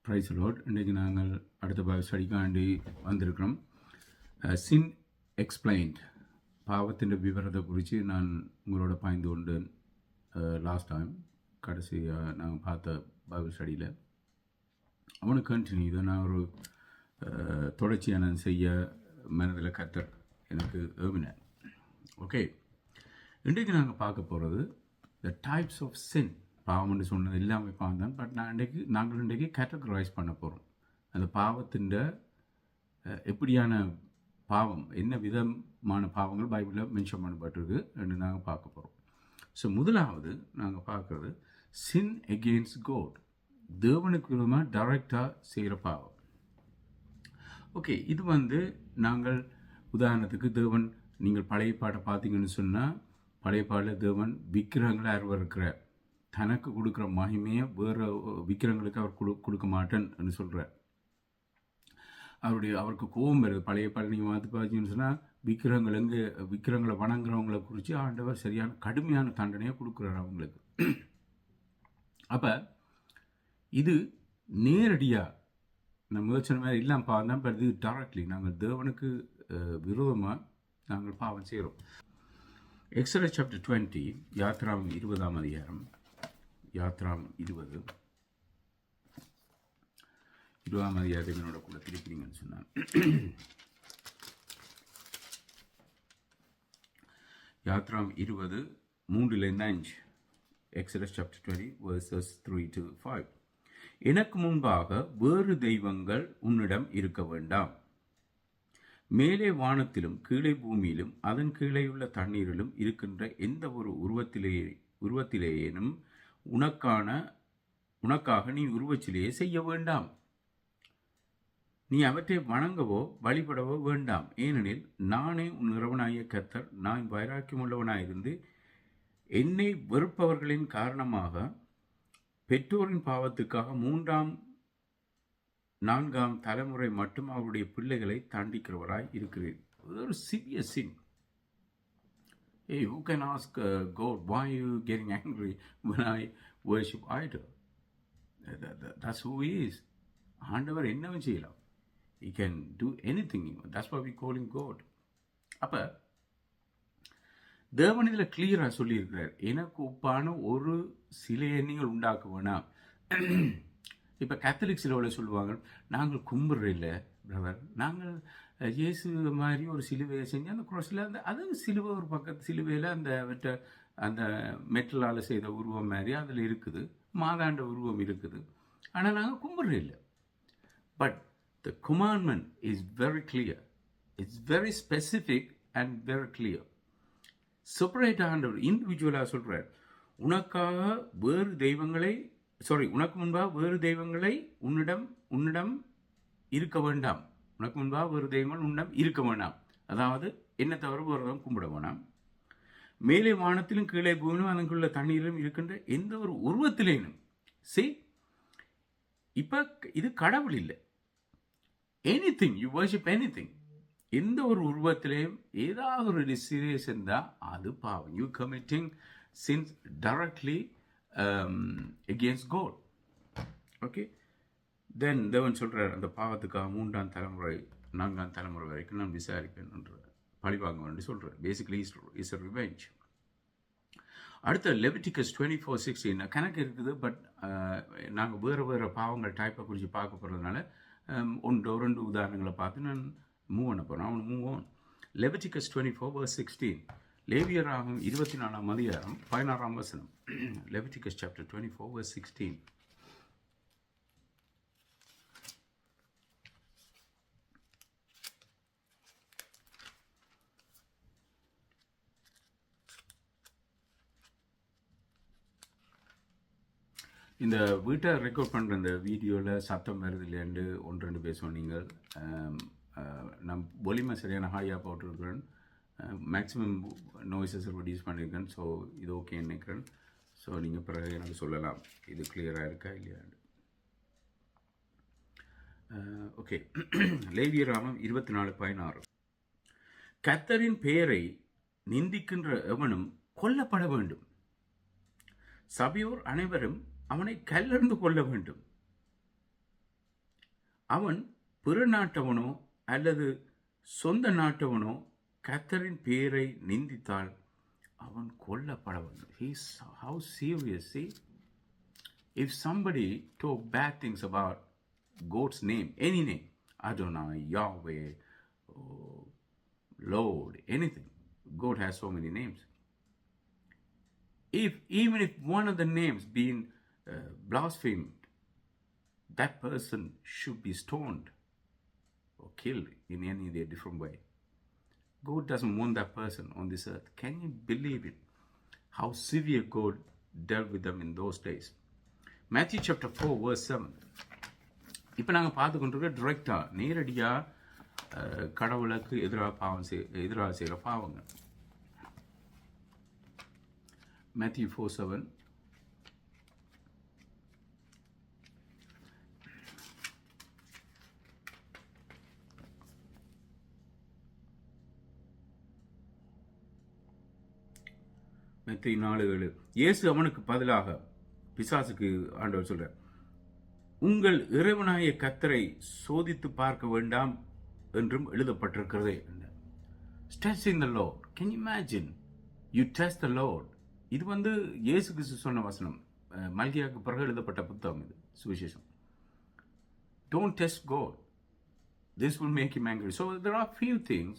Price Lord. இன்றைக்கு நாங்கள் அடுத்த பைபிள் ஸ்டடிக்காண்டி வந்திருக்கிறோம். சின் எக்ஸ்பிளைன்ட், பாவத்தின் விவரத்தை குறித்து நான் உங்களோட பாய்ந்து கொண்டு லாஸ்ட் டைம் கடைசியாக நாங்கள் பார்த்த பைபிள் ஸ்டடியில் அவனுக்கு கண்டினியூ இதை நான் ஒரு தொடர்ச்சியாக நான் செய்ய மனதில் கத்தர் எனக்கு ஏவினேன். ஓகே, இன்றைக்கு நாங்கள் பார்க்க போகிறது த டைப்ஸ் ஆஃப் சின். பாவம்னு சொன்னது எல்லாமே பார்த்தேன். பட் நாங்கள் இன்றைக்கு கேட்டகரைஸ் பண்ண போகிறோம். அந்த பாவத்தின் எப்படியான பாவம், என்ன விதமான பாவங்கள் பைபிளில் மென்ஷன் பண்ணப்பட்டிருக்கு என்று நாங்கள் பார்க்க போகிறோம். ஸோ முதலாவது நாங்கள் பார்க்குறது சின் எகெயின்ஸ்ட் காட், தேவனுக்கு விதமாக டைரெக்டாக செய்கிற பாவம். ஓகே, இது நாங்கள் உதாரணத்துக்கு தேவன், நீங்கள் பழைய பாட்டை பார்த்தீங்கன்னு சொன்னால் பழைய பாட்டில் தேவன் விக்கிரகங்களை அருவருக்கிறார். தனக்கு கொடுக்குற மகிமையை வேறு விக்கிரங்களுக்கு அவர் கொடுக்க மாட்டேன்னு சொல்கிறார். அவருக்கு கோபம் வருது. பழைய பாடல் நீங்கள் பார்த்து பார்த்தீங்கன்னு சொன்னால் விக்கிரங்களை வணங்குறவங்களை குறித்து ஆண்டவர் சரியான கடுமையான தண்டனையை கொடுக்குறார் அவங்களுக்கு. அப்போ இது நேரடியாக நம்ம முதல் மாதிரி இல்லாமல் பார்த்தா, பட் இது டைரக்ட்லி நாங்கள் தேவனுக்கு விரோதமாக நாங்கள் பாவம் செய்கிறோம். எக்ஸோடஸ் சாப்டர் 20, யாத்ராம் 20ஆம் அதிகாரம், யாத்ராம் 20ஆம் அதிகாரத்தை என்னோட கூட திருப்பிங்கன்னு சொன்னான். யாத்ராம் 20, 3-5. Exodus chapter 20 verses 3-5. எனக்கு முன்பாக வேறு தெய்வங்கள் உன்னிடம் இருக்க வேண்டாம். மேலே வானத்திலும் கீழே பூமியிலும் அதன் கீழேயுள்ள தண்ணீரிலும் இருக்கின்ற எந்த ஒரு உருவத்திலேயேனும் உனக்காக நீ உருவச்சிலையே செய்ய வேண்டாம். நீ அவற்றை வணங்கவோ வழிபடவோ வேண்டாம். ஏனெனில் நானே உன் இறைவனாகிய கர்த்தர். நான் வைராக்கியமுள்ளவனாயிருந்து என்னை வெறுப்பவர்களின் காரணமாக பெற்றோரின் பாவத்துக்காக 3ஆம் 4ஆம் தலைமுறை மட்டும் அவருடைய பிள்ளைகளை தாண்டிக்கிறவராய் இருக்கிறேன். ஒரு severe sin. Hey, who can ask God, why are you getting angry when I worship idol? That's who he is. ஆண்டவர் என்னவும் செய்யலாம். He can do anything. That's why we call him God. அப்போ தேவன் இதில் கிளியராக சொல்லியிருக்கிறார், எனக்கு ஒப்பான ஒரு சிலையை நீங்கள் உண்டாக்க வேணாம். இப்போ கேத்தலிக் சிலுவையில் சொல்லுவாங்க, நாங்கள் கும்பிட்ற இல்லை பிரதர், நாங்கள் இயேசு மாதிரி ஒரு சிலுவையை செஞ்சு அந்த குரோஸில் அது சிலுவை ஒரு பக்கத்து சிலுவையில் அந்த மெட்டலால் செய்த உருவம் மாதிரி அதில் இருக்குது, மாதாண்ட உருவம் இருக்குது. ஆனால் நாங்கள் கும்பிட்ற இல்லை. But the commandment is very clear. It's very specific and very clear. Separate ஆண்டவர் இண்டிவிஜுவலாக சொல்கிறார், உனக்காக வேறு தெய்வங்களை உனக்கு முன்பாக வேறு தெய்வங்களை உன்னிடம் இருக்க வேண்டாம். உனக்கு முன்பாக வேறு தெய்வங்கள் உன்னிடம் இருக்க வேண்டாம். அதாவது என்ன தவிர வேறுதான் கும்பிட வேணாம். மேலே வானத்திலும் கீழே பூமியிலும் அதற்குள்ள தண்ணீரிலும் இருக்கின்ற எந்த ஒரு உருவத்திலேனும் இப்போ இது கடவுள் இல்லை. எனிதிங் யூ வர்ஷிப் எனிதிங், எந்த ஒரு உருவத்திலேயும் ஏதாவது ஒரு சீரியஸ் இருந்தால் அது பாவம். You committing sins directly against God. Okay, then தேவன் சொல்கிறார், அந்த பாவத்துக்காக 3ஆம் தலைமுறை 4ஆம் தலைமுறை வரைக்கும் நான் விசாரிப்பேன் என்று பழிவாங்க வேண்டி சொல்கிறார். Basically is a revenge. அடுத்த லெவிட்டிகஸ் 24:16 கணக்கு இருக்குது. பட் நாங்கள் வேறு பாவங்கள் டைப்பை குறித்து பார்க்க போகிறதுனால 1-2 உதாரணங்களை பார்த்து நான் மூவ் பண்ண போகிறேன். அவனு மூவ் ஆன். லெவிட்டிகஸ் 24:16, லேவியராகும் 24ஆம் அதிகாரம் 16ஆம் வசனம். Leviticus chapter 24:16. இந்த வீட்டை ரெக்கார்ட் பண்ணுற இந்த வீடியோவில் சத்தம் வருது இல்லையாண்டு 1-2 பேசுவோம். நீங்கள் நான் வலிமை சரியான ஹாயாக போட்டிருக்கிறேன், மேக்ஸிமம் நாய்ஸஸ் ரெடியூஸ் பண்ணியிருக்கேன். ஸோ இது ஓகே நினைக்கிறேன். ஸோ நீங்கள் பிறகு எனக்கு சொல்லலாம் இது கிளியராக இருக்கா இல்லையாண்டு. ஓகே, லேவியராமம் 24:16. கர்த்தரின் பெயரை நிந்திக்கின்ற எவனும் கொல்லப்பட வேண்டும். சபையோர் அனைவரும் அவனை கல்லெறிந்து கொள்ள வேண்டும். அவன் பிற நாட்டவனோ அல்லது சொந்த நாட்டவனோ கர்த்தரின் பேரை நிந்தித்தால் அவன் கொல்லப்படவன். How serious, see? If somebody talk bad things about God's name, any name, Adonai, Yahweh, oh, Lord, anything. God has so many names. Even if one of the names being blasphemed, that person should be stoned or killed in any different way. God doesn't want that person on this earth. Can you believe it? How severe God dealt with them in those days. Matthew chapter 4 verse 7. இப்போ நாங்கள் பார்த்து கொண்டிருக்க டிரெக்டாக நேரடியாக கடவுளுக்கு எதிராக செய்கிற பாவங்கள். Matthew 4:7. மத்தேயு 4:7. இயேசு அவனுக்கு பதிலாக பிசாசுக்கு ஆண்டவர் சொல்றார், உங்கள் இறைவனாய கர்த்தரை சோதித்து பார்க்க வேண்டாம் என்றும் எழுதப்பட்டிருக்கிறதே. Testing the Lord. Can you imagine? You test the Lord. இது இயேசு கிறிஸ்து சொன்ன வசனம். மல்கியாவுக்கு பிறகு எழுதப்பட்ட புத்தகம் இது, சுவிசேஷம். Don't test God. This will make him angry. So there are few things.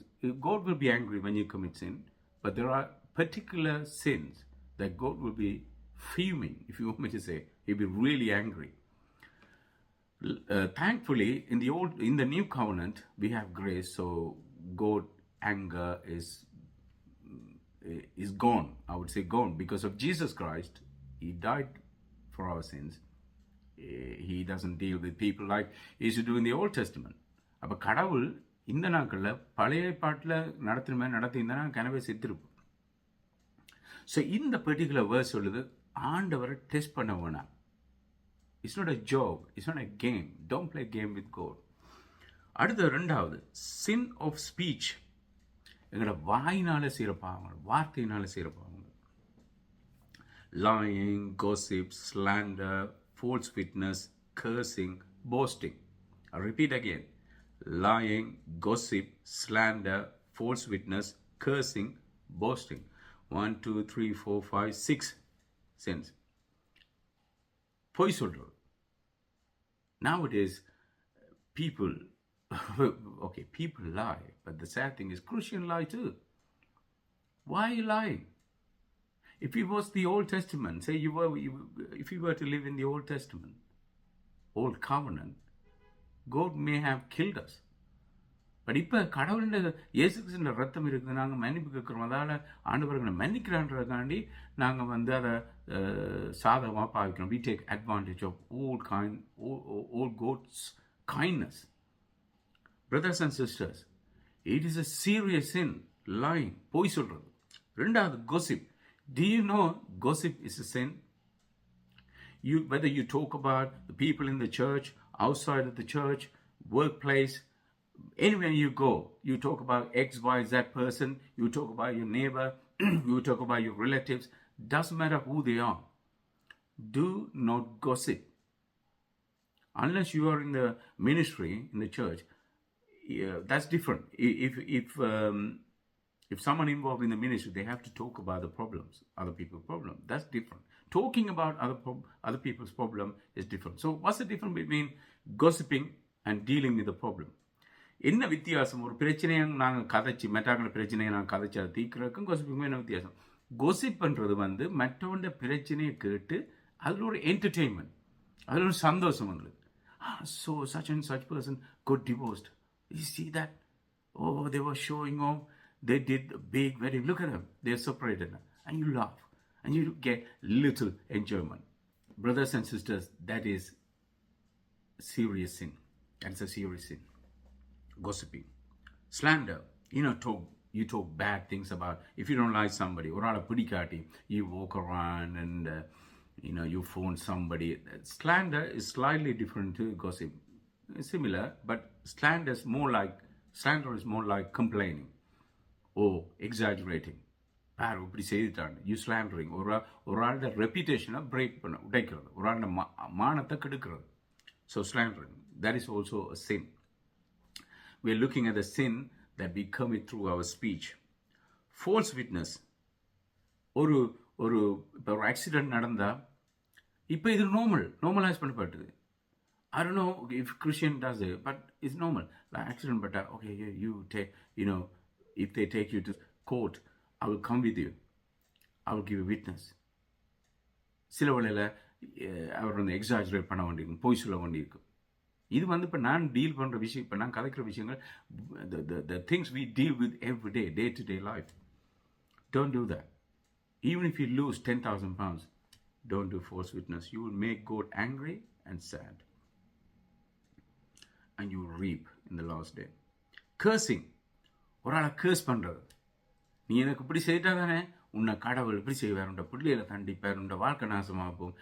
God will be angry when you commit sin, but there are particular sins that God will be fuming, if you want me to say. He'll be really angry. Thankfully, in the new covenant, we have grace, so God anger is gone. I would say gone because of Jesus Christ. He died for our sins. He doesn't deal with people like he used to do in the Old Testament. அப்போ கடவுள் இந்த நாட்களில் பழைய பாட்டில் நடத்தியிருந்தா கனவே செத்துருப்போம். So இந்த பர்டிகுலர் வேர்ஸ் சொல்லுது, ஆண்டவரை டெஸ்ட் பண்ண வேணாம். It's not a joke, it's not a game. Don't play game with God. அடுத்த ரெண்டாவது, சின் ஆஃப் ஸ்பீச். எங்களோட வாயினால செய்கிற பாவங்கள், வார்த்தையினால செய்கிற பாவங்கள். lying, gossip, slander, false witness, cursing, boasting. I repeat again. Lying, gossip, slander, false witness, cursing, boasting. 1, 2, 3, 4, 5, 6 sins. பொய் சொல்றது. Nowadays, people lie, but the sad thing is Christians lie too. Why are you lying? If it was the Old Testament, say if you were to live in the Old Testament, Old Covenant, God may have killed us. But இப்போ கடவுளுடைய இயேசு கிறிஸ்துவின் ரத்தம் இருக்குது, நாங்கள் மன்னிப்பு கேட்குறோம், அதால் ஆண்டவர்களை மன்னிக்கிறான்றதுக்காண்டி நாங்கள் அதை சாதகமாக பாவிக்கிறோம். We take advantage of all God's kindness. Brothers and sisters, it is a serious sin, lying, பொய் சொல்கிறது. ரெண்டாவது, gossip. Do you know gossip is a sin? Whether you talk about the people in the church, outside of the church, workplace, anywhere you go, you talk about X, Y, Z person, you talk about your neighbor, you talk about your relatives, doesn't matter who they are. Do not gossip. Unless you are in the ministry, in the church, that's different. If someone involved in the ministry, they have to talk about the problems, other people's problems. That's different. Talking about other people's problem is different. So what's the difference between gossiping and dealing with the problem? என்ன வித்தியாசம்? ஒரு பிரச்சனையை நாங்கள் கதைச்சி, மற்றவங்கள பிரச்சனையை நாங்கள் கதைச்சி அதை தீர்க்கிறதுக்கும் கோசிப்புக்கும் என்ன வித்தியாசம்? கோசிப் பண்ணுறது மற்றவண்ட பிரச்சனையை கேட்டு அதில் ஒரு என்டர்டெயின்மெண்ட், அதில் ஒரு சந்தோஷம் வந்துடுது. So such and such person got divorced. You see that? Oh, they were showing off. They did a big wedding. Look at them. They're separated now. And you laugh. And you get little enjoyment. Brothers and sisters, that is serious sin. That's a serious sin. Gossiping. Slander. You talk bad things about, if you don't like somebody, or a pudikati, you walk around and, you phone somebody. Slander is slightly different to gossip. It's similar, but slander is more like complaining. Exaggerating. பாரு இப்படி செய்துட்டாங்க, you slandering. ஒரு ஆளோட ரெப்யூட்டேஷனை break பண்ண, உடைக்கிறது, ஒரு ஆளோட மானத்தை கெடுக்கிறது. So slandering. That is also a sin. We are looking at the sin that we commit through our speech. False witness. ஒரு ஒரு இப்போ ஒரு ஆக்சிடென்ட் நடந்தால் இப்போ இது நார்மலைஸ் பண்ணப்பட்டது. I don't know if Christian does it, but it's normal. Like accident, but okay, you take, if they take you to court, I will come with you. I will give a witness. சில வேளையில் அவர் வந்து exaggerate பண்ண வேண்டியிருக்கும், பொய் சொல்ல வேண்டியிருக்கும். இது வந்து இப்போ நான் டீல் பண்ணுற விஷயம், இப்போ நான் கதைக்கிற விஷயங்கள், the things we deal with every day, day-to-day life. Don't do that. Even if you lose 10,000 pounds, don't do false witness. You will make God angry and sad. And you will reap in the last day. Cursing. ஒரு ஆளை CARES பண்ணுறது. நீ எனக்கு இப்படி செய்தா தானே உன்னை கடவுள் இப்படி செய்வார், உண்ட பிள்ளைகளை தண்டிப்பார், உண்ட வாழ்க்கை நாசமாக போகும்.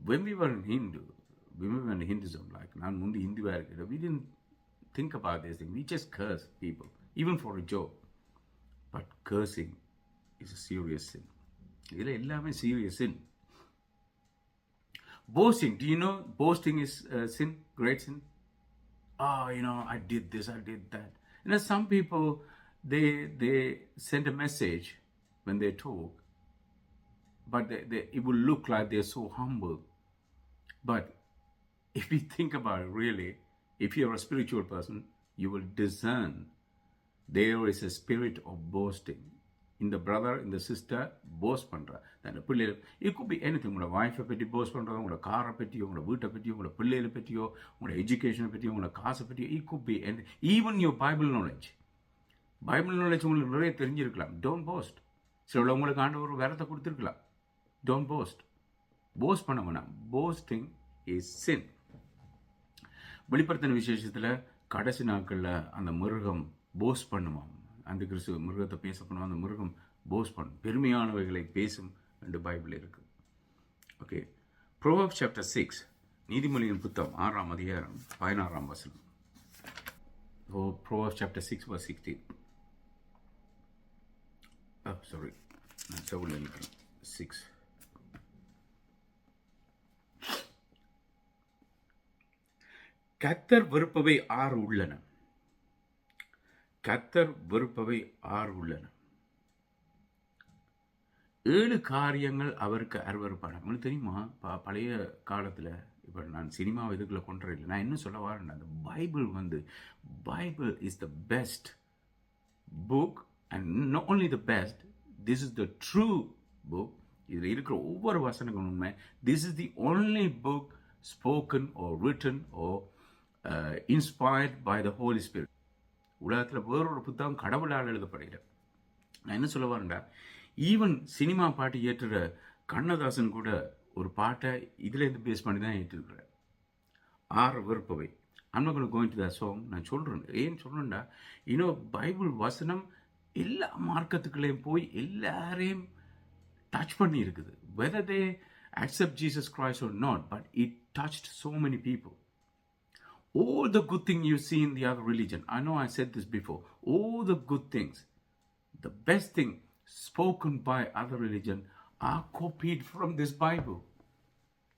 When we were in Hinduism, like நான் முந்தி ஹிந்துவாக இருக்கிறேன், we didn't think about this thing. We just curse people, even for a joke. But cursing is a serious sin. இதில் எல்லாமே serious sin. Boasting. Do you know boasting is sin? Great sin? I did this, I did that. Some people, they send a message when they talk, but it will look like they're so humble. But if you think about it, really, if you're a spiritual person, you will discern there is a spirit of boasting. இந்த brother இந்த sister post பண்ணுறா, தன் பிள்ளைகள், it could be anything. உங்களோட wifi பற்றி post பண்ணுறதோ, உங்களோட காரை பற்றியோ, உங்களோட வீட்டை பற்றியோ, உங்களோட பிள்ளைகளை பற்றியோ, உங்களோட எஜுகேஷனை பற்றியோ, உங்களோட காசை பற்றியோ, it could be anything. Even your Bible knowledge. Bible knowledge உங்களுக்கு நிறைய தெரிஞ்சிருக்கலாம். Don't boast. சில உங்களுக்கு ஆண்டவர் ஒரு வரத்தை கொடுத்துருக்கலாம். Don't post. போஸ்ட் பண்ண வேணாம். Posting is sin. வெளிப்படுத்தின விசேஷத்தில் கடைசி நாட்களில் அந்த மிருகம் போஸ்ட் பண்ணுமாம். அந்த கிறிஸ்து மிருகத்தை பேச பண்ணுவோம், அந்த மிருகம் போஸ்ட் பண்ணும், பெருமையானவைகளை பேசும் என்று பைபிள் இருக்கு. ஓகே, Proverbs chapter 6, நீதிமொழியின் புத்தகம் 6ஆம் அதிகாரம் 16ஆம் வசனம். Proverbs chapter 6 verse 16. Sorry, நான் செவுல நிற்கிறேன். 6. கர்த்தர் வெறுப்பவை 6 உள்ளன. கர்த்தர் வெறுப்பவை 6 உள்ளன. 7 காரியங்கள் அவருக்கு அருவருப்பான. உங்களுக்கு தெரியுமா, பழைய காலத்தில், இப்போ நான் சினிமா இதுக்குள்ள கொண்டு இல்லை, நான் என்ன சொல்ல வரேன், அந்த Bible is the best book. And not only the best, this is the true book. இதில் இருக்கிற ஒவ்வொரு வசனங்களும் உண்மை. This is the only book spoken or written or inspired by the Holy Spirit. உலகத்தில் வேறொரு புத்தகம் கடவுளால் எழுதப்படுகிற. நான் என்ன சொல்ல வரேன்டா, ஈவன் சினிமா பாட்டு ஏற்றுற கண்ணதாசன் கூட ஒரு பாட்டை இதுலேருந்து பேஸ் பண்ணி தான் ஏற்றிருக்கிறார். 6 வெறுப்பவை. I'm not going to go into that song. நான் சொல்கிறேன், ஏன் சொல்கிறேன்டா, பைபிள் வசனம் எல்லா மார்க்கத்துக்குள்ளேயும் போய் எல்லாரையும் டச் பண்ணி இருக்குது. whether they accept Jesus Christ or not, but it touched so many people. All the good things you see in the other religion, I know I said this before, all the good things, the best thing spoken by other religion are copied from this Bible.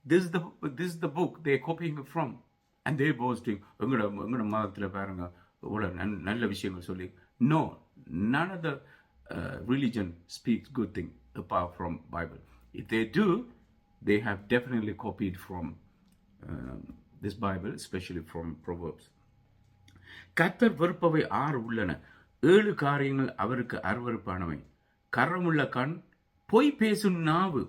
This is the book they're copying it from, and they're boasting, எங்கட மதத்தில் பாருங்க இவ்வளோ நல்ல விஷயங்கள் சொல்லி. No, none of the religion speaks good thing apart from Bible. If they do, they have definitely copied from this Bible, especially from Proverbs. கர்த்தர் வெறுப்பவை 6 உள்ளன. 7 காரியங்கள் அவருக்கு அருவருப்பானவை. கரமுள்ள கண், பொய் பேசும் நாவு.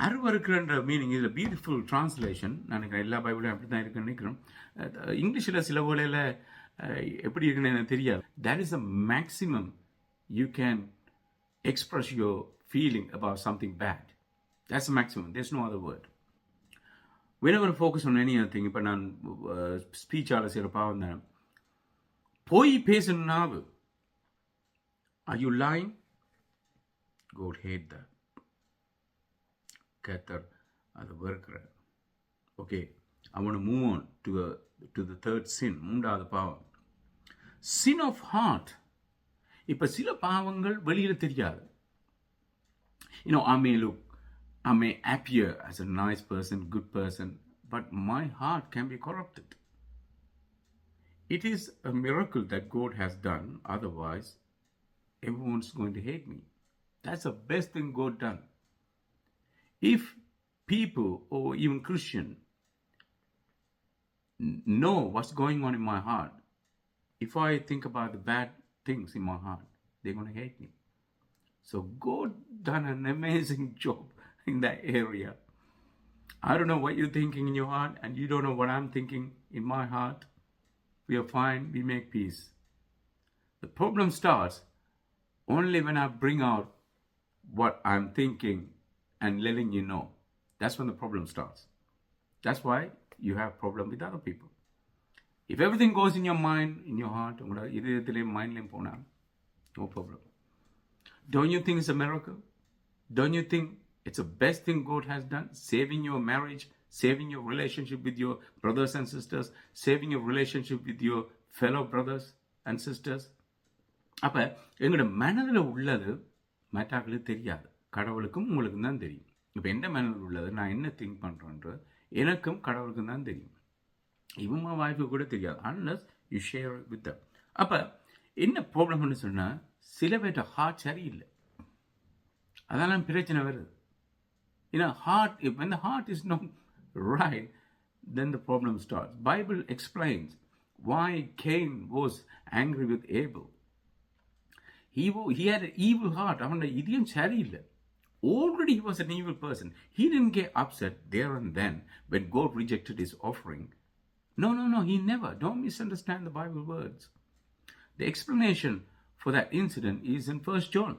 அருவருக்குன்ற மீனிங் இதில் பியூட்டிஃபுல் டிரான்ஸ்லேஷன். நினைக்கிறேன் எல்லா பைபிளும் அப்படி தான் இருக்குன்னு நினைக்கிறேன். இங்கிலீஷில் சில வேளையில் எப்படி இருக்குன்னு எனக்கு தெரியாது. That is the maximum you can express your feeling about something bad. That's the maximum. There's no other word. We're not going to focus on any other thing. இப்போ நான் ஸ்பீச்சால் சிறப்பாக வந்தேன். பொய் பேசும் நாவு. Are you lying? God hate that. கர்த்தர் அதை வெறுக்கிறார். Okay, I want to move on to the third sin. 3வது பாவம், sin of heart. இப்போ சில பாவங்கள் வெளியில் தெரியாது. I may appear as a nice person, good person, but my heart can be corrupted. It is a miracle that God has done, otherwise, everyone's going to hate me. That's the best thing God done. If people or even Christian know what's going on in my heart, if I think about the bad things in my heart, they're going to hate me. So God done an amazing job in that area. I don't know what you're thinking in your heart, and you don't know what I'm thinking in my heart. We are fine, we make peace. The problem starts only when I bring out what I'm thinking and letting you know. That's when the problem starts. That's why you have problem with other people. If everything goes in your mind, in your heart, no problem. Don't you think it's a miracle? Don't you think it's the best thing God has done? Saving your marriage, saving your relationship with your brothers and sisters, saving your relationship with your fellow brothers and sisters. அப்போ எங்களோட மனதில் உள்ளது மற்றவர்களுக்கு தெரியாது, கடவுளுக்கும் உங்களுக்கும் தான் தெரியும். இப்போ எந்த மனதில் உள்ளது, நான் என்ன திங்க் பண்ணுறேன்றது எனக்கும் கடவுளுக்கும் தான் தெரியும். இவங்க வாய்ப்பு கூட தெரியாது, unless you share with them. அப்போ என்ன ப்ராப்ளம்னு சொன்னால், சில பேர்ட்ட ஹார்ட் சரியில்லை, அதெல்லாம் பிரச்சனை வருது. ஏன்னா heart, when the heart is not right, then the problem starts. Bible explains why Cain was angry with Abel. He had an evil heart. அவனோட இதயம் சரியில்லை. Already he was an evil person. He didn't get upset there and then when God rejected his offering. No, he never. Don't misunderstand the Bible words. The explanation for that incident is in 1 John.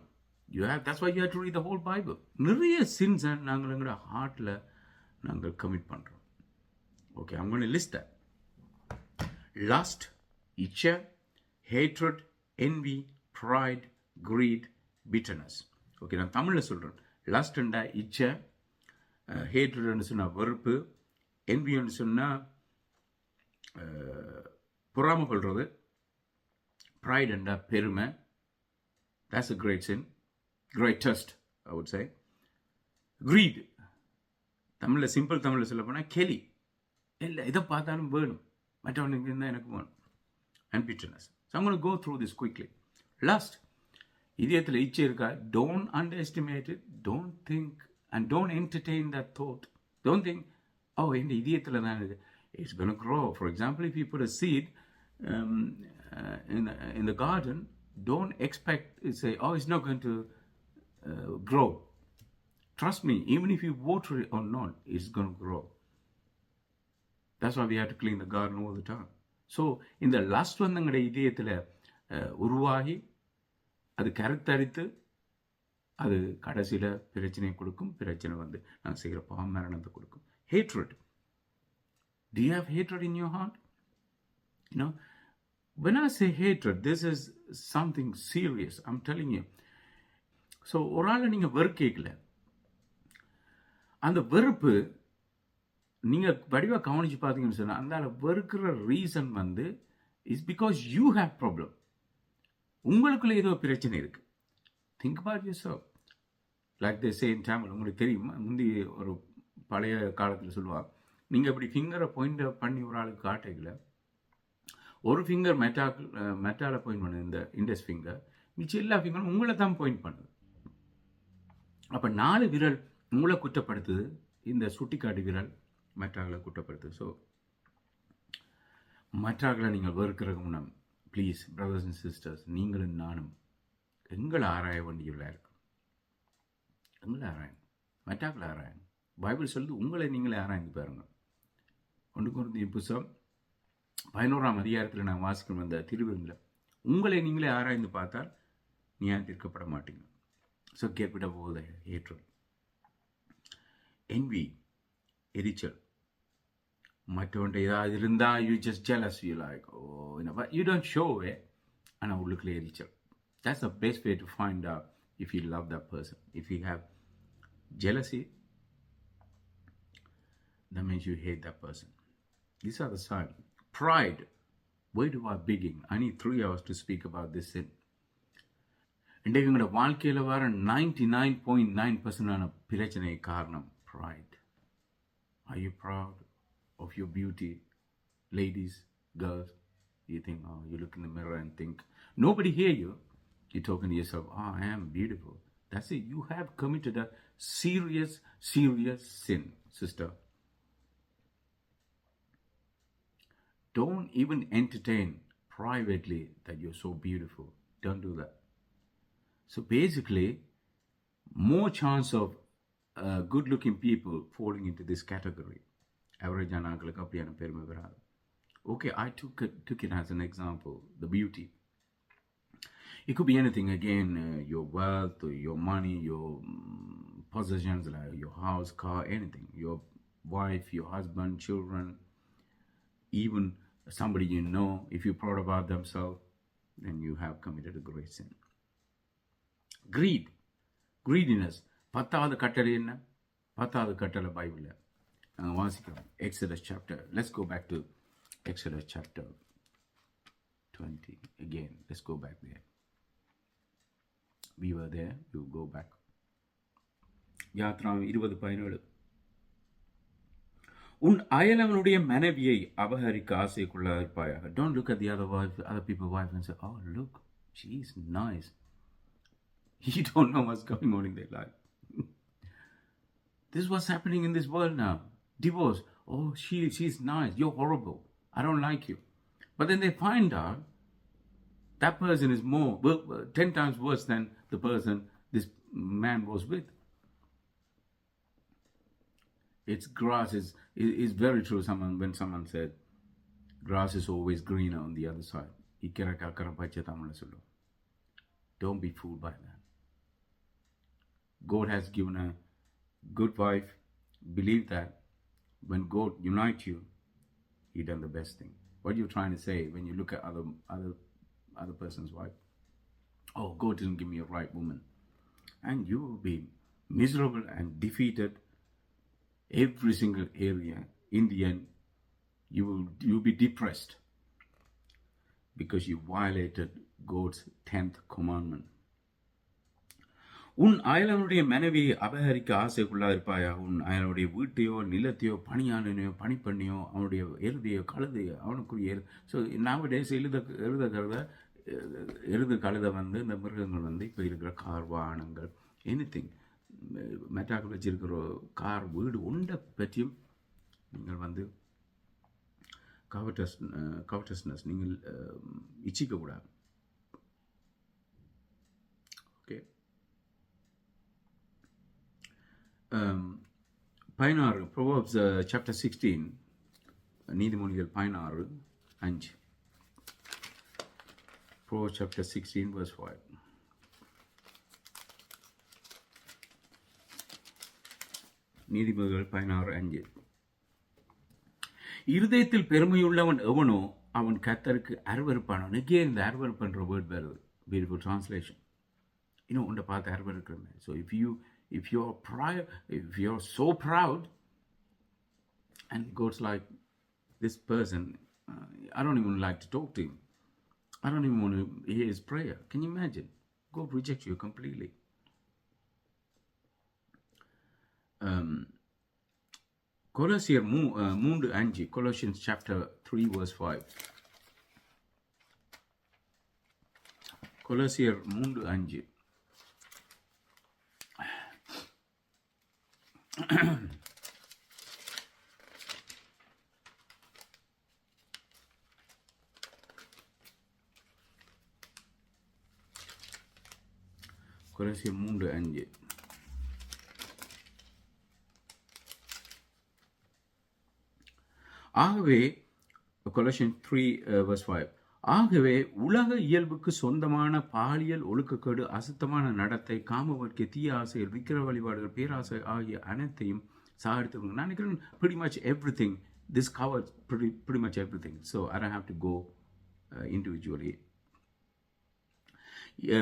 That's why you have to read the whole Bible. நிறைய sins நாங்கள் எங்களோட ஹார்ட்டில் நாங்கள் commit பண்ணுறோம். Okay, I'm going to list that. Lust, itcha, hatred, envy, pride, greed, bitterness. Okay, நான் தமிழில் சொல்கிறேன். லஸ்ட்ண்டா இச்சை, ஹேட்ரட்னு சொன்னால் வெறுப்பு, envyன்னு சொன்னால் பொறாமை கொள்வது, ப்ரைடுண்டா பெருமை, that's a great sin, greatest I would say. greed, தமிழில் சிம்பிள் தமிழில் சொல்ல போனால் கெலி, இல்லை எதை பார்த்தாலும் வேணும், மற்றவனுக்கு இருந்தால் எனக்கு வேணும். and bitterness. So I'm going to go through this quickly. Lust, இதயத்தில் இச்சை இருக்கா? Don't underestimate it. Don't think and don't entertain that thought. Don't think, oh, இந்த இதயத்தில் தான் இது. It's going to grow. For example, if you put a seed in the garden, don't expect to say, oh, it's not going to grow. Trust me, even if you water it or not, it's going to grow. That's why we have to clean the garden all the time. So, இந்த lust வந்து எங்களுடைய இதயத்தில் உருவாகி அது கருத்தரித்து அது கடைசியில் பிரச்சனையை கொடுக்கும். பிரச்சனை வந்து நான் செய்கிற பாமரணத்தை கொடுக்கும். Hatred. Do you have hatred in your heart? You know, when I say hatred, this is something serious. I'm telling you. So, ஒரு ஆளை நீங்கள் வெறுக்கல, அந்த வெறுப்பு நீங்கள் வடிவாக கவனித்து பார்த்தீங்கன்னு சொன்னால், அந்த ஆளை வெறுக்கிற ரீசன் வந்து is because you have problem. உங்களுக்குள்ள ஏதோ பிரச்சனை இருக்கு. Think about yourself. Like they say in Tamil, உங்களுக்கு தெரியுமா, முந்தி ஒரு பழைய காலத்தில் சொல்லுவாங்க, நீங்கள் இப்படி ஃபிங்கரை பாயிண்ட் பண்ணி ஒரு ஆளுக்கு காட்டையில் ஒரு ஃபிங்கர் மெட்டால பாயிண்ட் பண்ணுது, இந்த இண்டஸ் ஃபிங்கர், மிச்சம் எல்லா ஃபிங்கரும் உங்களை தான் பாயிண்ட் பண்ணுது. அப்போ 4 விரல் உங்களை குற்றப்படுத்துது, இந்த சுட்டிக்காட்டு விரல் மற்றாக்களை குற்றப்படுத்துது. ஸோ மற்றாக்களை நீங்கள் வெறுக்கிறதுக்கு முன்னம், ப்ளீஸ் பிரதர்ஸ் அண்ட் சிஸ்டர்ஸ், நீங்களும் நானும் எங்களை ஆராய வேண்டியவர்களாக இருக்கும். எங்களை ஆராயணும், மற்றாக்களை ஆராயணும். பைபிள் சொல்லுது, உங்களை நீங்களே ஆராய்ந்து பாருங்கள். 1 கொரிந்தியர் புத்தகம் 11ஆம் அதிகாரத்தில் நான் வாசிக்கணும் அந்த திருவிருந்தில், உங்களை நீங்களே ஆராய்ந்து பார்த்தால் நியாயம் தீர்க்கப்பட மாட்டீங்க. So get rid of all the hatred. envy, எரிச்சல். மற்றவன்ட்ட ஏதாவது இருந்தால் you just jealous, you like, ஓ என்ன, யூ டோன்ட் ஷோ it, ஆனால் உள்ளுக்குள்ளே எரிச்சல். That's the best way to find out if you love that person. If you have jealousy, that means you hate that person. These are the signs. Pride. Where do I begin? I need 3 hours to speak about this sin. இன்றைக்கு எங்களோட வாழ்க்கையில் வர 99.9% பிரச்சனை காரணம் pride. Are you proud? of your beauty. Ladies, girls, you think, oh, you look in the mirror and think, nobody hear you. You're talking to yourself, oh, I am beautiful. That's it. You have committed a serious, serious sin, sister. Don't even entertain privately that you're so beautiful. Don't do that. So basically, more chance of good-looking people falling into this category. Average ஆனாங்களுக்கு அப்படியான பெருமை வராது. Okay, I took it as an example, the beauty. It could be anything, again, your wealth, or your money, your possessions, like your house, car, anything. Your wife, your husband, children, even somebody you know, if you're proud about themselves, then you have committed a great sin. Greediness. பத்தாவது கட்டளை என்ன? பத்தாவது கட்டளை பைபிளில் நாங்கள் வாசிக்கிறோம். Exodus chapter. Let's go back to Exodus chapter 20 again. Let's go back there. We were there. You go back. யாத்ராம் 20:17. உன் அயலவனுடைய மனைவியை அபகரிக்க ஆசைக்குள்ளாயிருப்பாயாக. Don't look at the other people's wife and say, oh, look, she's nice. You don't know what's going on in their life. This is what's happening in this world now. Divorce. Oh, she's nice. You're horrible. I don't like you. But then they find out that person is 10 times worse than the person this man was with. It's grass is very true. When someone said, grass is always greener on the other side. Don't be fooled by that. God has given a good wife. Believe that when God unites you, He done the best thing. What you're trying to say when you look at other person's wife, oh, God didn't give me a right woman, and you will be miserable and defeated every single area. In the end, you'll be depressed because you violated God's 10th commandment. உன் அயலவனுடைய மனைவியை அபகரிக்க ஆசைக்குள்ளாயிருப்பாயா. உன் அயலனுடைய வீட்டையோ நிலத்தையோ பணியாளனையோ பணிப்பண்ணியோ அவனுடைய எருதையோ கழுதையோ அவனுக்குரிய so nowadays எருது கழுதை வந்து இந்த மிருகங்கள் வந்து இப்போ இருக்கிற கார் வாகனங்கள் எனிதிங் மெட்டாக்கள் வச்சிருக்கிற கார் வீடு ஒன்றை பற்றியும் நீங்கள் வந்து கவர்டஸ்னஸ் நீங்கள் இச்சிக்கக்கூடாது. ஓகே. 16 Proverbs chapter 16 நீதிமொழிகள் 16:5. Proverbs chapter 16 verse 5. நீதிமொழிகள் 16:5. இருதயத்தில் பெருமையுள்ளவன் எவனோ அவன் கர்த்தருக்கு அருவருப்பானவன். Again இந்த அருவருப்புன்ற வேர்ட் வருது. Beautiful translation. இன்னும் உன்னை பார்த்து அருவருக்கிறேன். So if you're so proud, and God's like, this person, I don't even like to talk to him. I don't even want to hear his prayer. Can you imagine? God rejects you completely. Colossians 3:5. Colossians chapter 3 verse 5. Colossians 3:5. Colossians 3:5. ஆகவே Colossians 3 verse 5. ஆகவே உலக இயல்புக்கு சொந்தமான பாலியல் ஒழுக்கக்கேடு, அசுத்தமான நடத்தை, காமவர்க்க, தீய ஆசைகள், விக்கிர வழிபாடுகள், பேராசை ஆகிய அனைத்தையும் சாகடித்து நான் நினைக்கிறேன் pretty much everything. This covers pretty much everything. So I don't have to go individually.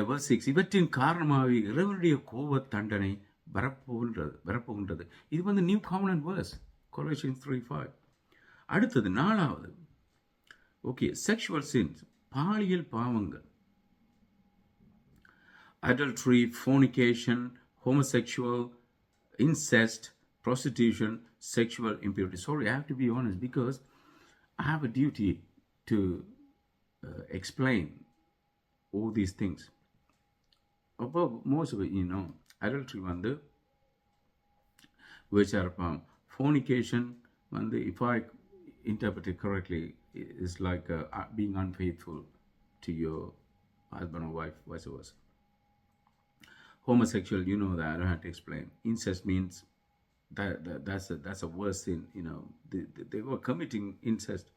Verse 6. இவற்றின் காரணமாக இறைவனுடைய கோப தண்டனை வரப்போகின்றது. இது வந்து நியூ காமனன்ட் வேர்ஸ். Colossians 3:5. அடுத்தது 4வது. ஓகே, செக்ஷுவல் சின்ஸ், பாலியல் பாவங்கள், adultery, fornication, homosexual, incest, prostitution, sexual impurity. Sorry, I have to be honest because I have a duty to explain all these things. Above most of it, adultery வந்து விபச்சாரம், fornication வந்து, if I interpret it correctly, is like being unfaithful to your husband or wife, vice versa. Homosexual, you know that, I don't have to explain. Incest means that's a worse sin, they were committing incest.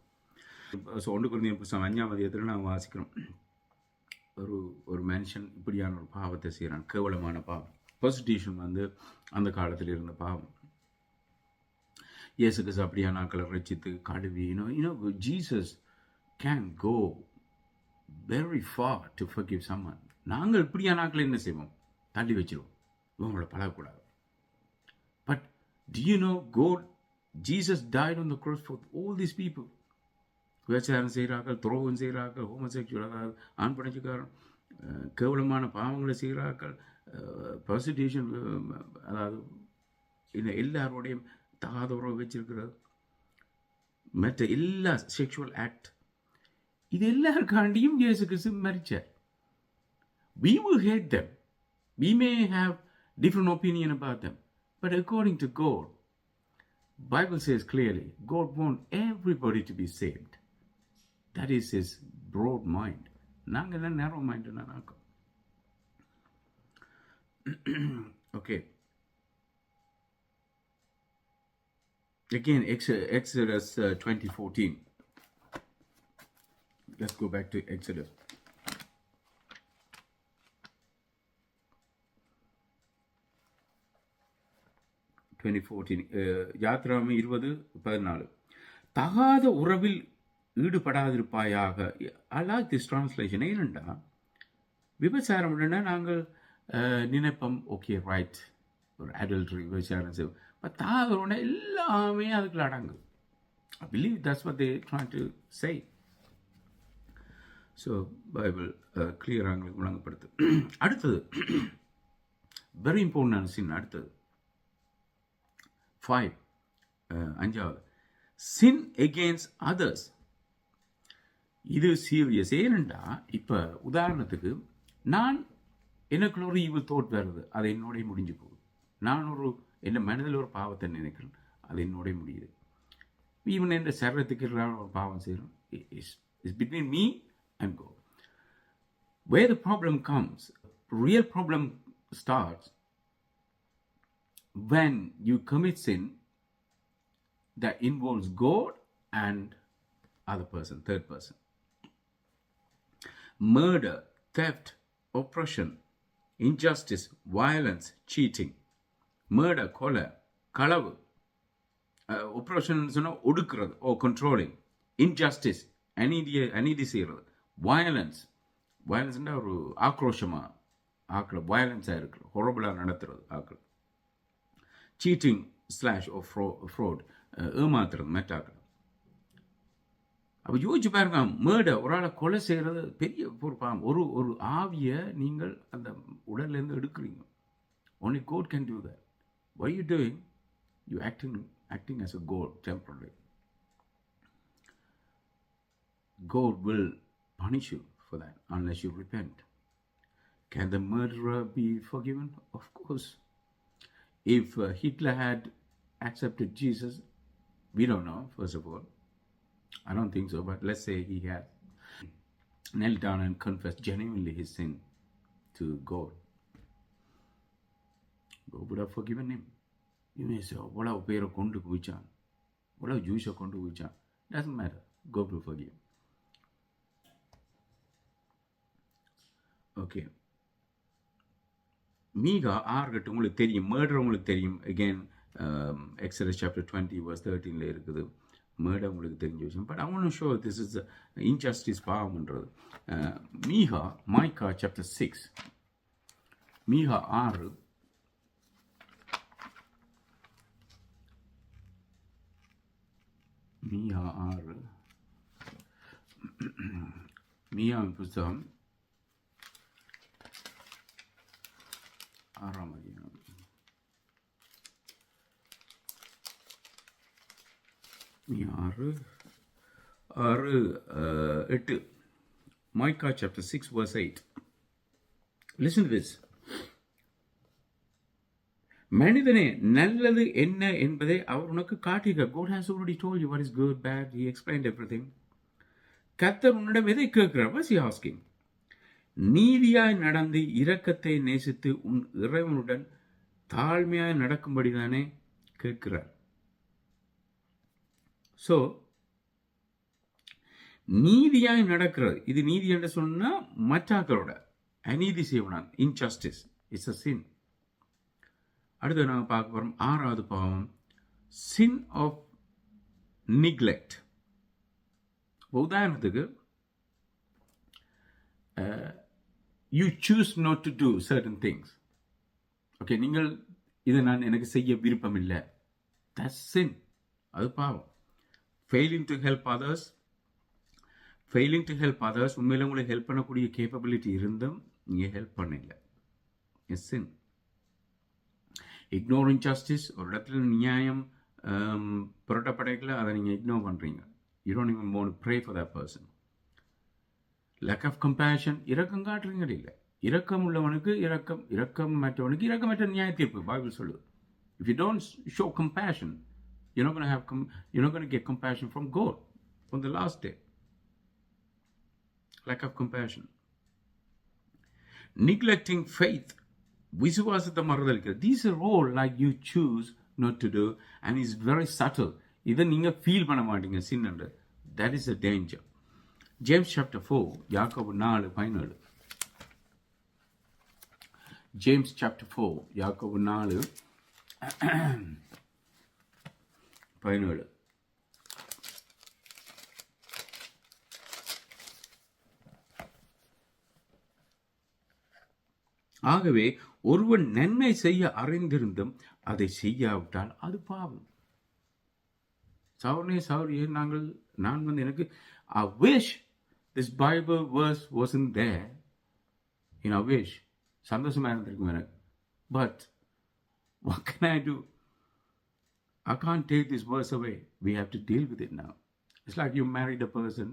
So 1 கொரிந்தியர் புத்தகம் 5ஆம் அதிகாரத்தில் நான் வாசிக்கிறோம், ஒரு மனுஷன் இப்படியான ஒரு பாவத்தை செய்கிறான், கேவலமான பாவம். ப்ராஸ்டிடியூஷன் வந்து அந்த காலத்தில் இருந்த பாவம். இயேசு கிறிஸ்து அப்படியான ஆட்களை ரட்சித்து கழுவி, Jesus can go very far to forgive someone. நாங்கள் இப்படியான ஆட்களை என்ன செய்வோம்? தள்ளி வச்சிருவோம், இவங்களோட பழகக்கூடாது. But do you know Jesus died on the cross for all these people. விபச்சாரம் செய்கிறார்கள், துரோகம் செய்கிறார்கள், ஹோமோசெக்சுவல், அதாவது ஆண் படைச்சுக்காரன், கேவலமான பாவங்களை செய்கிறார்கள், ப்ராஸ்டிடியூஷன், அதாவது எல்லாரோடையும் தகாத உறவு வச்சிருக்கிறது, மற்ற எல்லா செக்ஷுவல் ஆக்ட், இது எல்லாருக்காண்டியும் இயேசு கிறிஸ்து மரிச்சார். We will hate them. We may have different opinion about them. But according to God, Bible says clearly, God wants everybody to be saved. That is his broad mind. நாங்கள் தான் narrow mind. Okay. Again, Exodus 20:14. Let's go back to Exodus. யாத்திராகமம் 20:14. தகாத உறவில் ஈடுபடாதிருப்பாயாக. I like this translation. ஏனெண்டா விபச்சாரம் நாங்கள் நினைப்போம், okay right, ஒரு adultery, விபச்சாரம் செய்வோம். பட் தகாத எல்லாமே அதுக்குள்ள அடங்கு. I believe that's what they trying to say. So Bible கிளியராக எங்களுக்கு விளங்கப்படுத்து. அடுத்தது வெரி இம்பார்ட்டன்டான சீன். அடுத்தது 5, 5வது, sin against others. இது சீரியஸ். ஏனெண்டா இப்போ உதாரணத்துக்கு நான் எனக்குள்ள ஒரு ஈவில் தோட் வருது, அது என்னோட முடிஞ்சு போகுது. நான் என்ன மனதில் ஒரு பாவத்தை நினைக்கிறேன், அது என்னோட முடியுது. ஈவன் என் சரீரத்துக்கு ஒரு பாவம் செய்கிறோம். It's between me and God. Where the problem comes, real problem starts when you commit sin that involves God and other person, third person. Murder, theft, oppression, injustice, violence, cheating. Murder, கொலை, களவு. Oppression சொன்னா ஒடுக்குறது, or controlling. Injustice, அநீதி செய்கிறது. Violence, violence ஒரு ஆக்ரோஷமா வயலன்ஸாக இருக்கிறது, ஹொரபிளாக நடத்துறது ஆக்கள். Cheating / fraud, ஏமாத்துறது மெட்டாக்கள். அப்போ யோசிச்சு பாருங்க, மர்டர், ஒரு ஆளை கொலை செய்கிறது பெரிய ஒரு பாவம். ஒரு ஆவியை நீங்கள் அந்த உடல்லேருந்து எடுக்கிறீங்க. Only God can do that. What are you doing? You acting as a God temporarily. God will punish you for that unless you repent. Can the murderer be forgiven? Of course. If Hitler had accepted Jesus, we don't know, first of all. I don't think so, but let's say he had knelt down and confessed genuinely his sin to God. God would have forgiven him. You may say, what are பேரை கொண்டு குவிச்சான், what are Jewish கொண்டு குவிச்சான்? Doesn't matter. God will forgive. Okay. மீகா 6 உங்களுக்கு தெரியும், murder உங்களுக்கு தெரியும். Again, Exodus chapter 20 verse 13 இருக்குது. Murder உங்களுக்கு தெரிஞ்ச விஷயம். But I want to show this is injustice, பாவம்ன்றது. Micah chapter 6. மீகா 6. மீகாவின் புத்தகம் 6ஆம் அதிகாரம். ஆறு ஆறு 8 Micah chapter 6 verse 8. Listen to this. மனிதனே நல்லது என்ன என்பதை அவர் உனக்கு காட்டுகிறார். God has already told you what is good, bad. He explained everything. கர்த்தர் உன்னிடம் எதை கேட்கிறார்? What's he asking? நீதியாய் நடந்து இரக்கத்தை நேசித்து உன் இறைவனுடன் தாழ்மையாய் நடக்கும்படிதானே கேட்கிறார். ஸோ நீதியாய் நடக்கிறது, இது நீதி என்று சொன்னா மற்றாக்களோட அநீதி செய்யணும், இன்ஜஸ்டிஸ், இட்ஸ் அ சின். அடுத்து நாங்கள் பார்க்க போகிறோம் ஆறாவது பாவம், சின் ஆஃப் நிக்லெக்ட். உதாரணத்துக்கு you choose not to do certain things. Okay, நீங்கள் இதை நான் எனக்கு செய்ய விருப்பம் இல்லை, தட்ஸ் சின், அது பாவம். ஃபெயிலிங் டு ஹெல்ப் அதர்ஸ், உண்மையில் உங்களுக்கு ஹெல்ப் பண்ணக்கூடிய கேப்பபிலிட்டி இருந்தும் நீங்கள் ஹெல்ப் பண்ணல, இட்ஸ் சின். இக்னோரிங் ஜஸ்டிஸ், ஒரு இடத்துல நியாயம் புரட்டப்படைக்கல, அதை நீங்கள் இக்னோர் பண்ணுறீங்க. You don't even want to pray for that person. Lack of compassion, இரக்கம் காட்டுறீங்க இல்லை. இரக்கம் உள்ளவனுக்கு இரக்கம் மற்றவனுக்கு இரக்கமற்ற நியாய தீர்ப்பு பைபிள் சொல்லுது. If you don't show compassion, you're not going to get compassion from God on the last day. Lack of compassion. Neglecting faith, விசுவாசத்தை மறதலிக்கிறது. These are all like you choose not to do, and it's very subtle. இதை நீங்க feel பண்ண மாட்டீங்க சின் என்று. That is a danger. James chapter 4, யாக்கோபு 4:17. James chapter 4, யாக்கோபு 4:17. ஆகவே ஒருவன் நன்மை செய்ய அறிந்திருந்தும் அதை செய்யாவிட்டால் அது பாவம். சௌரியே நான் எனக்கு I wish this Bible verse wasn't there. I wish சந்தோஷமா இருந்திருக்கும் எனக்கு. But what can I do? I can't take this verse away. We have to deal with it now. It's like you married a person.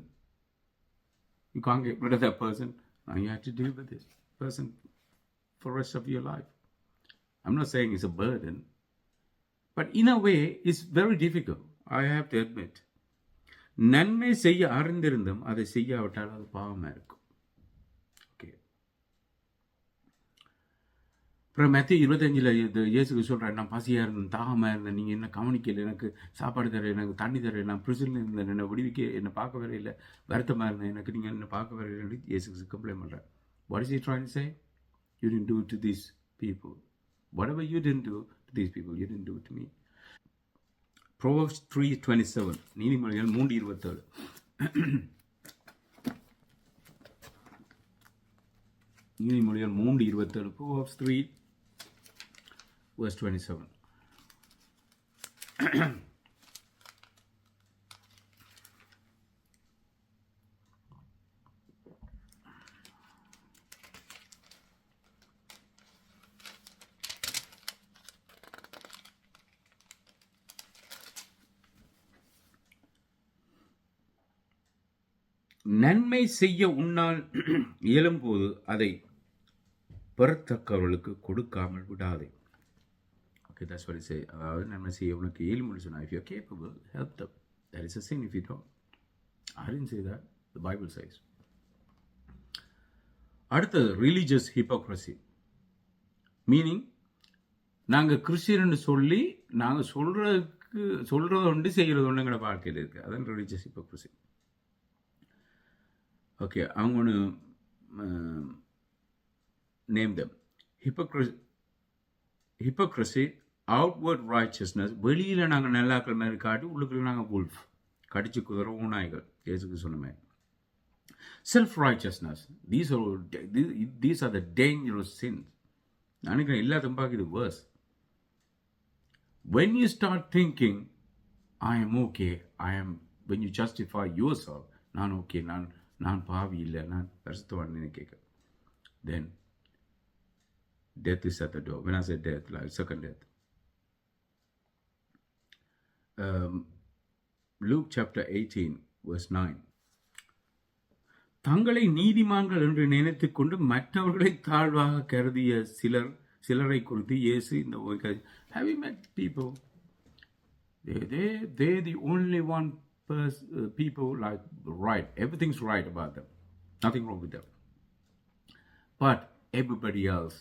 You can't get rid of that person. Now you have to deal with this person for the rest of your life. I'm not saying it's a burden, but in a way it's very difficult. I have to admit. நன்மை செய்ய அறிந்திருந்தும் அதை செய்யாவிட்டால் அது பாவமாக இருக்கும். Okay, அப்புறம் மத்திய 25 இயேசுக்கு சொல்கிறேன், நான் பசியாக இருந்தேன், தாகமாக இருந்தேன், நீங்கள் என்ன கவனிக்கல, எனக்கு சாப்பாடு தர, எனக்கு தண்ணி தர, நான் பிரிசனில் இருந்தேன், என்னை விடுவிக்க என்னை பார்க்க வர இல்லை, வருத்தமாக இருந்தேன், எனக்கு நீங்கள் என்ன பார்க்க வர இல்லை, இயேசுக்கு கம்ப்ளைண்ட் பண்ணுறேன். What is he trying to say? You didn't do it to these people. Whatever you didn't do to these people, you didn't do it to me. Proverbs 3:27. நீதிமொழிகள் 3:27. நீதிமொழிகள் 3:27. Proverbs 3 verse 27. நன்மை செய்ய உன்னால் இயலும்போது அதை பெறத்தக்கவர்களுக்கு கொடுக்காமல் விடாதே. Okay, that's what it says. அதாவது நன்மை செய்ய உனக்கு இயலும்னு சொன்னா, if you're capable, help them. That is a sin if you don't. I didn't say that. The Bible says. அடுத்தது religious hypocrisy. Meaning, நாங்கள் கிறிஸ்டியன்னு சொல்லி நாங்கள் சொல்றது ஒன்று செய்கிறது ஒன்றுங்கிற வாழ்க்கையில் இருக்குது. அதான் religious hypocrisy. Okay, I'm going to name them. Hypocrisy, outward righteousness, வெளியில் நாங்கள் நல்லாக்கள் மாதிரி காட்டி உள்ளுக்குள்ள நாங்கள் wolf, கடிச்சு குதிரை ஊனாய்கள், இயேசுக்கு சொன்னமே. Self-righteousness, these are the dangerous sins. நினைக்கிறேன் எல்லாத்தையும் பார்க்க இது worse. When you start thinking, I am okay, when you justify yourself, நான் okay, நான் பாவி இல்லை, நான் பரிசுத்தவான்னு கேட்க, then death is at the door. When I say death, like second death. Luke chapter 18, verse 9. தங்களை நீதிமான்கள் என்று நினைத்துக் கொண்டு மற்றவர்களை தாழ்வாக கருதிய சிலரை குறித்து இயேசு இந்த have you met people? They're the only one people like right. Everything's right about them. Nothing wrong with them. But everybody else,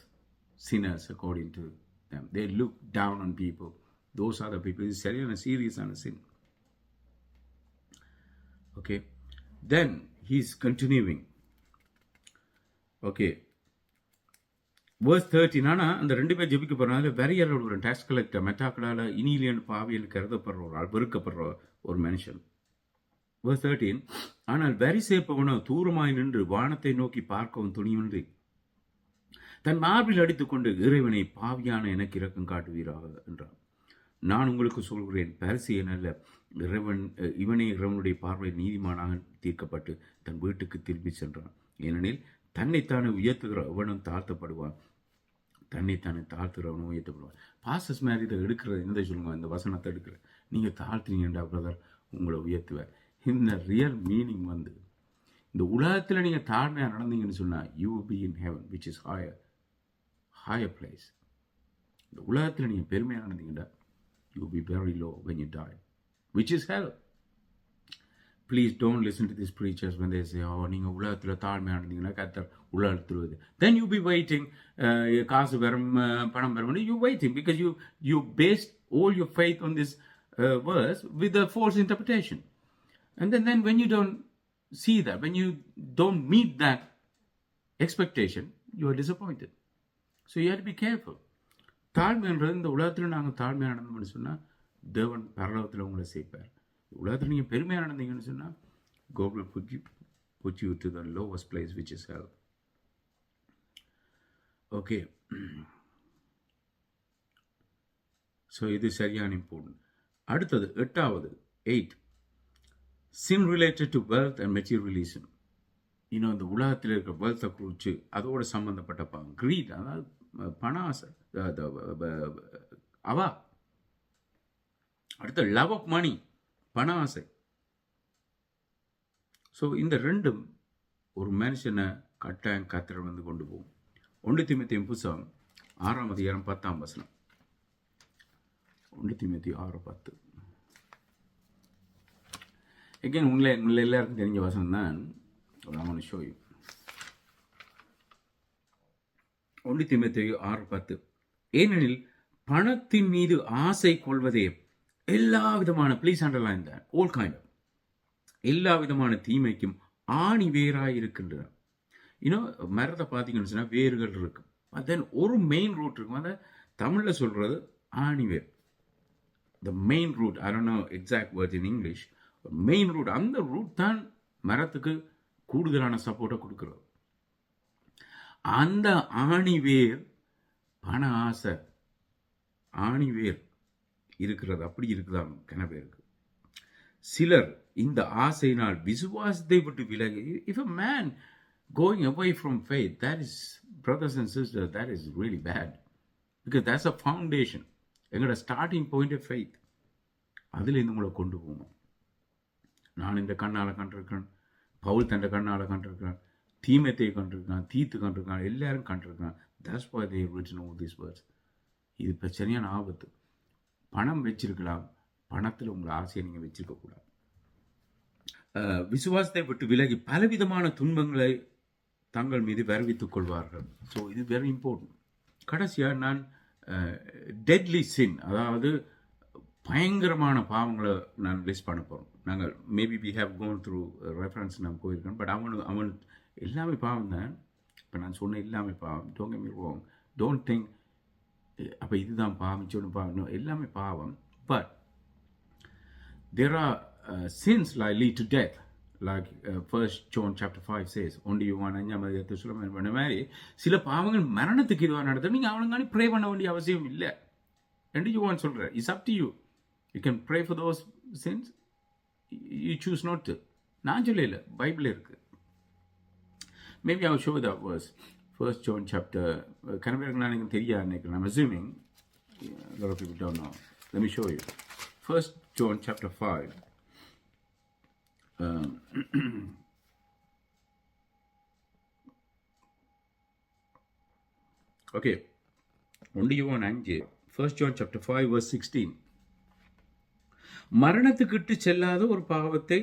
sinners according to them. They look down on people. Those are the people. It's serious and a sin. Okay. Then he's continuing. Okay. Verse 13. ஆனால் அந்த ரெண்டு பேர் ஜெபிக்க போகிறனால வெறியரோட ஒரு tax collector மெட்டாக்களால் இனிலியன் பாவியல் கருதப்படுற ஒரு ஆள் வெறுக்கப்படுற ஒரு மனுஷன். Verse 13. ஆனால் வெறி சேர்ப்பவனோ தூரமாய் நின்று வானத்தை நோக்கி பார்க்கவும் துணிவின்றி தன் மார்பில் அடித்துக்கொண்டு இறைவனை பாவியான எனக்கு இரக்கம் காட்டுவீராக என்றார். நான் உங்களுக்கு சொல்கிறேன், பரிசேயன் அல்ல, இவனே இறைவனுடைய பார்வையில் நீதிமானாக தீர்க்கப்பட்டு தன் வீட்டுக்கு திரும்பி சென்றான். ஏனெனில் தன்னைத்தானே உயர்த்துகிற அவனும் தாழ்த்தப்படுவான், தன்னைத்தானே தாழ்த்துகிறவனும் உயர்த்தப்படுவான். பாசஸ் மாதிரி இதை எடுக்கிறது எந்த சொல்லுங்க, இந்த வசனத்தை எடுக்கிற நீங்கள் தாழ்த்துனீங்கண்டா பிரதர் உங்களை உயர்த்துவார். இந்த ரியல் மீனிங் இந்த உலகத்தில் நீங்கள் தாழ்மையாக நடந்தீங்கன்னு சொன்னால் you will be in heaven which is higher place. இந்த உலகத்தில் நீங்கள் பெருமையாக நடந்தீங்கடா you will be very low when you die, which is hell. Please don't listen to these preachers when they say, நீங்கள் உலகத்தில் தாழ்மையாக நடந்தீங்கன்னா கர்த்தர் உலகத்துருவது. Then you be waiting, காசு வரும் பணம் வரும், you waiting because you based all your faith on this verse with a false interpretation. And then when you don't see that, when you don't meet that expectation, you are disappointed. So you have to be careful. தாழ்மைன்றது இந்த உலகத்தில் நாங்கள் தாழ்மையாக நடந்தோம்னு சொன்னால் தேவன் பரலோகத்தில் உங்களை சேர்ப்பார். உலகத்தில் நீங்கள் பெருமையாக நடந்தீங்கன்னு சொன்னால் God will put you to the lowest place which is hell. Okay. So இது சரியான இம்பார்ட்டன்ட். அடுத்தது 8வது 8. Sin related to wealth and materialism. இன்னும் இந்த உலகத்தில் இருக்கிற வெல்த்தை குறித்து அதோட சம்பந்தப்பட்ட பாவம் greed, அதாவது பண ஆசை, அவா. அடுத்த லவ் ஆஃப் மணி, பண ஆசை. ஸோ இந்த ரெண்டும் ஒரு மனுஷனை கட்டாயம் கர்த்தர் கொண்டு போகும். 1 தீமோத்தேயு புத்தகம் 6ஆம் அதிகாரம் 10ஆம் வசனம். 1 தீமோத்தேயு 6:10. Again, உங்களை எல்லாருக்கும் தெரிஞ்ச வசனம் தான். I want to show you. 1 தீமோத்தேயு 6:10. ஏனெனில் பணத்தின் மீது ஆசை கொள்வதே எல்லா விதமான, please underline that, all kind of, எல்லா விதமான தீமைக்கும் ஆணி வேராய் இருக்கின்றன. இன்னும் மரத்தை பார்த்தீங்கன்னு சொன்னால் வேர்கள் இருக்கும். தென் ஒரு மெயின் ரூட் இருக்கும். அதை தமிழில் சொல்கிறது ஆணி வேர். The main root, I don't know exact word in English. Main root, அந்த ரூட் தான் மரத்துக்கு கூடுதலான சப்போர்ட்டை கொடுக்குறது. அந்த ஆணிவேர் பண ஆசை, ஆணிவேர் இருக்கிறது. அப்படி இருக்குதான் கன பேருக்கு. சிலர் இந்த ஆசையினால் விசுவாசத்தை விட்டு விலகி, if a man going away from faith, that is, brothers and sisters, that is really bad, because that's a foundation. எங்களோட ஸ்டார்டிங் பாயிண்ட் ஆஃப் ஃபெய்த். அதுலேருந்து உங்களை கொண்டு போகணும். நான் இந்த கண்ணால் கண்டிருக்கேன், பவுல் தண்ட கண்ணால் கண்டிருக்கேன், தீமத்தை கண்டிருக்கான், தீத்து கண்டிருக்கான், எல்லாரும் கண்டிருக்கான். That's why they have written all these words. இது பிரச்சனையான ஆபத்து. பணம் வச்சிருக்கலாம், பணத்தில் உங்களை ஆசையை நீங்கள் வச்சிருக்கக்கூடாது. விசுவாசத்தை விட்டு விலகி பலவிதமான துன்பங்களை தங்கள் மீது வருவித்துக் கொள்வார்கள். ஸோ இது வெரி இம்பார்ட்டன்ட். கடைசியாக நான் டெட்லி சின், அதாவது பயங்கரமான பாவங்களை நான் லிஸ்ட் பண்ண போகிறோம். நாங்கள் maybe we have gone through reference நான் போயிருக்கேன். பட் அவன் எல்லாமே பாவம் தான். இப்போ நான் சொன்ன எல்லாமே பாவம். Don't get me wrong. Don't think அப்போ இதுதான் பாவம், சொன்ன பாவம், எல்லாமே பாவம். But there are sins like lead to death, like 1 John chapter 5 says, only you want அஞ்சாமதியத்தை சுலமன் பண்ண மாதிரி சில பாவங்கள் மரணத்துக்கு இதுவாக நடத்த நீங்கள் அவனுங்கானே ப்ரே பண்ண வேண்டிய அவசியம் இல்லை என்று யுவான் சொல்கிற. It's up to you. You can pray for those since, you choose not to. நான் சொல்லல, பைபிள் இருக்குது. Maybe I will show that verse. 1 John chapter, கன பேருக்கு நான் எனக்கு தெரியாது நினைக்கிறேன். I'm assuming a lot of people don't know. Let me show you. 1 John chapter 5. Okay, 1 John 5, 1 John chapter 5 verse 16. மரணத்துக்கிட்டு செல்லாத ஒரு பாவத்தை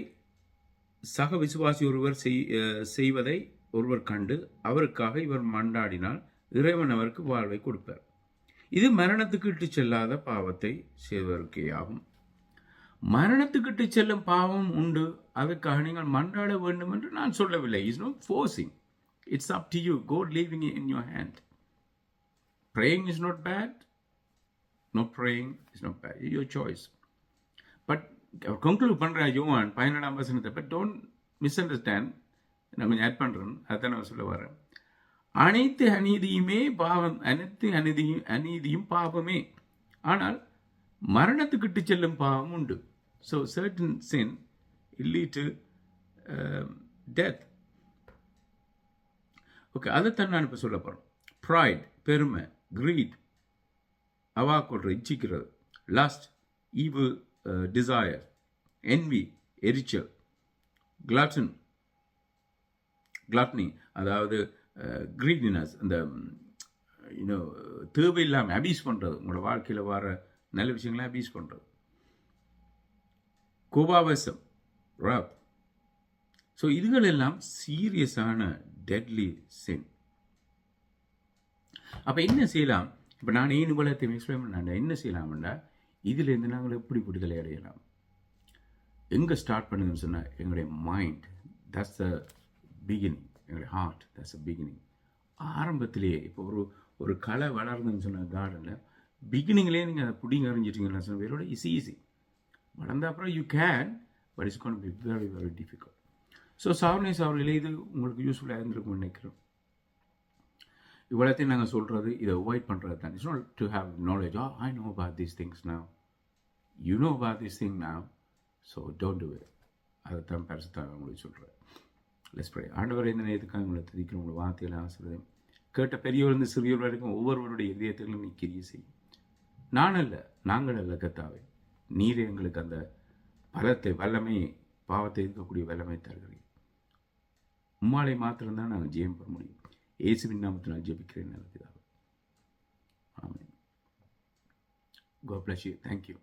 சக விசுவாசி ஒருவர் செய்வதை ஒருவர் கண்டு அவருக்காக இவர் மன்றாடினால் இறைவன் அவருக்கு வாழ்வை கொடுப்பார். இது மரணத்துக்கு இட்டு செல்லாத பாவத்தை செய்வதற்கே ஆகும். மரணத்துக்கு இட்டு செல்லும் பாவம் உண்டு, அதற்காக நீங்கள் மன்றாட வேண்டும் என்று நான் சொல்லவில்லை. It's not forcing, it's up to you. God leaving it in your hand. Praying is not bad, not praying is not bad, it's your choice. But conclude பண்ற யோவான் 17ஆம் வசனத்தை, but don't misunderstand. நான் கொஞ்சம் ஆட் பண்றேன், அதான் நான் சொல்ல வரேன். அனைத்து அநீதியுமே பாவம், அனைத்து அநீதியும் பாவமே, ஆனால் மரணத்துக்கிட்டு செல்லும் பாவம் உண்டு. So certain sin will lead to death. Okay, அதைத்தான் நான் இப்போ சொல்ல போகிறேன். ப்ரைட், பெருமை, greed, அவா கொள்ற இச்சிக்கிறது, lust, evil desire, envy, எரிச்சல், gluttony, அதாவது greediness, அந்த தேவையில்லாமல் அபியூஸ் பண்ணுறது, உங்களோட வாழ்க்கையில் வர நல்ல விஷயங்களை அபியூஸ் பண்ணுறது, கோபாவசம், ராப். ஸோ இதுகள் எல்லாம் சீரியஸான டெட்லி சின். அப்போ என்ன செய்யலாம்? இப்போ நான் ஏன் உலகத்தை எக்ஸ்பிளைன் பண்ண என்ன செய்யலாம்னா, இதிலேருந்து நாங்கள் எப்படி விடுதலை அடையலாம்? எங்கே ஸ்டார்ட் பண்ணுங்கன்னு சொன்னால், எங்களுடைய மைண்ட், தட்ஸ் த பிகினிங். எங்களுடைய ஹார்ட், தட்ஸ் த பிகினிங். ஆரம்பத்திலேயே இப்போ ஒரு களை வளர்ந்துன்னு சொன்ன கார்டனில் பிகினிங்லேயே நீங்கள் அதை பிடிங்க அறிஞ்சிட்டிங்கன்னா சொன்ன வேரோட ஈஸி. வளர்ந்த அப்புறம் you can, but it's gonna be very very difficult. So சார்னேஸ் அவர்களே இது உங்களுக்கு யூஸ்ஃபுல்லாக இருந்திருக்கும்னு நினைக்கிறோம். இவ்வளோத்தையும் நாங்கள் சொல்கிறது இதை அவாய்ட் பண்ணுறது தான். It's not to have knowledge. I know about these things now, you know about this thing now, so don't do it. அதைத்தான் பெருசுத்தான் உங்களுக்கு சொல்கிறேன். Let's pray. ஆண்டவரே, இந்த நேரத்துக்காக உங்களை துதிக்கிறோம். உங்களை வார்த்தையெல்லாம் ஆசீர்வதியும். கேட்ட பெரியவர்ந்து சிறியவர் வரைக்கும் ஒவ்வொருவருடைய இதயத்திலும் நீ கிரியை செய்யும். நாங்கள் அல்ல கர்த்தாவே, நீரே எங்களுக்கு அந்த பலத்தை, வல்லமையை, பாவத்தை இருக்கக்கூடிய வல்லமை தருகிறீர்கள். உம்மாலை மாத்திரம்தான் நாங்கள் ஜெயம் பெற முடியும். இயேசுவின் நாமத்தில் ஜெபிக்கிறேன் நல்ல பிதாவே. ஆமென். God bless you. Thank you.